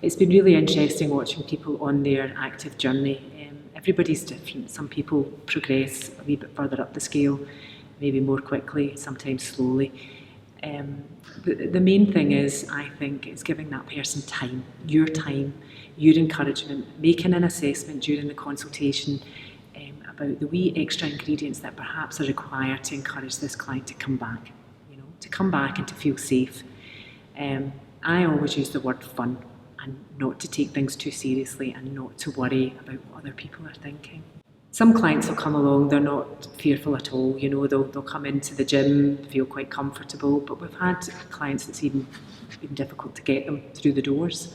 It's been really interesting watching people on their active journey. Everybody's different. Some people progress a wee bit further up the scale, maybe more quickly, sometimes slowly. The main thing is, I think, is giving that person time, your encouragement, making an assessment during the consultation about the wee extra ingredients that perhaps are required to encourage this client to come back, to come back and to feel safe. I always use the word fun, and not to take things too seriously and not to worry about what other people are thinking. Some clients will come along, they're not fearful at all, they'll come into the gym, feel quite comfortable, but we've had clients that's even been difficult to get them through the doors.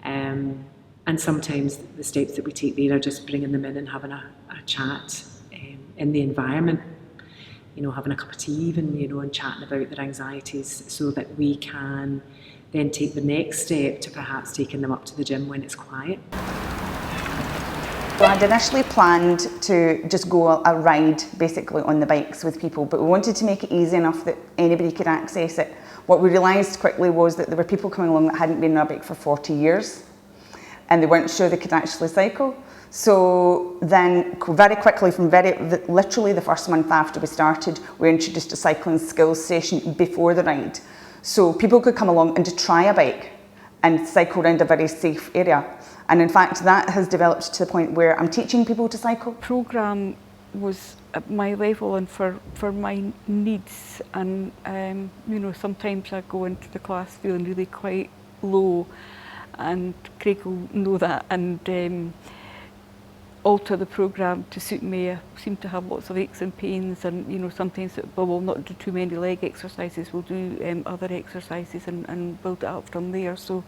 And sometimes the steps that we take there are just bringing them in and having a chat in the environment, having a cup of tea even, and chatting about their anxieties so that we can then take the next step to perhaps taking them up to the gym when it's quiet. So I'd initially planned to just go a ride basically on the bikes with people, but we wanted to make it easy enough that anybody could access it. What we realised quickly was that there were people coming along that hadn't been on a bike for 40 years and they weren't sure they could actually cycle. So then very quickly, from literally the first month after we started, we introduced a cycling skills session before the ride. So people could come along and just try a bike and cycle around a very safe area. And in fact, that has developed to the point where I'm teaching people to cycle. The programme was at my level and for my needs. And, sometimes I go into the class feeling really quite low, and Craig will know that, and alter the programme to suit me. I seem to have lots of aches and pains, and sometimes we'll not do too many leg exercises, we'll do other exercises and build it up from there. So,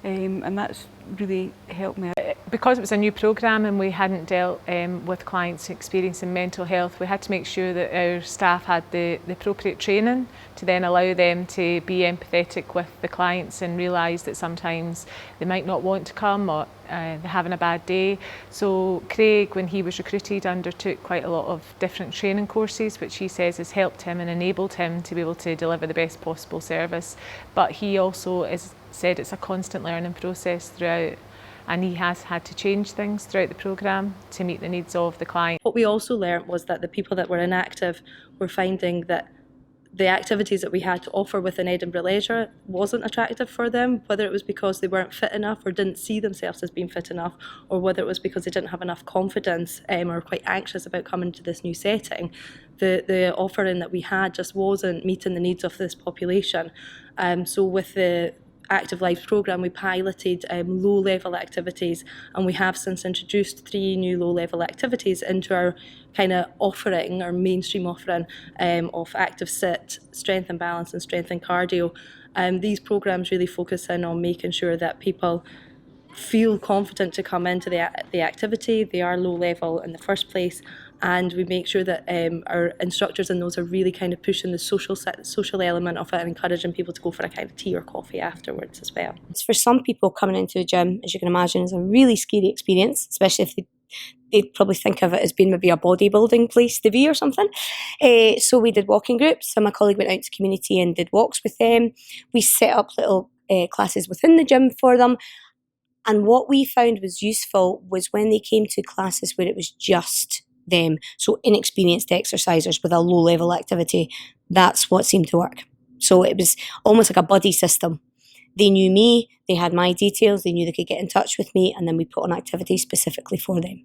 and that's really helped me. Because it was a new programme and we hadn't dealt with clients experiencing mental health, we had to make sure that our staff had the appropriate training to then allow them to be empathetic with the clients and realise that sometimes they might not want to come, or they're having a bad day. So Craig, when he was recruited, undertook quite a lot of different training courses, which he says has helped him and enabled him to be able to deliver the best possible service. But he also has said it's a constant learning process throughout, and he has had to change things throughout the programme to meet the needs of the client. What we also learnt was that the people that were inactive were finding that the activities that we had to offer within Edinburgh Leisure wasn't attractive for them, whether it was because they weren't fit enough or didn't see themselves as being fit enough, or whether it was because they didn't have enough confidence or were quite anxious about coming to this new setting. The offering that we had just wasn't meeting the needs of this population. So with the Active Lives programme, we piloted low-level activities, and we have since introduced 3 new low-level activities into our kind of offering, our mainstream offering of active sit, strength and balance, and strength and cardio. These programmes really focus in on making sure that people feel confident to come into the activity. They are low level in the first place, and we make sure that our instructors in those are really kind of pushing the social element of it and encouraging people to go for a kind of tea or coffee afterwards as well. For some people, coming into the gym, as you can imagine, is a really scary experience, especially if they probably think of it as being maybe a bodybuilding place to be or something. So we did walking groups, so my colleague went out to community and did walks with them. We set up little classes within the gym for them. And what we found was useful was when they came to classes where it was just them, so inexperienced exercisers with a low-level activity, that's what seemed to work. So it was almost like a buddy system. They knew me, they had my details, they knew they could get in touch with me, and then we put on activities specifically for them.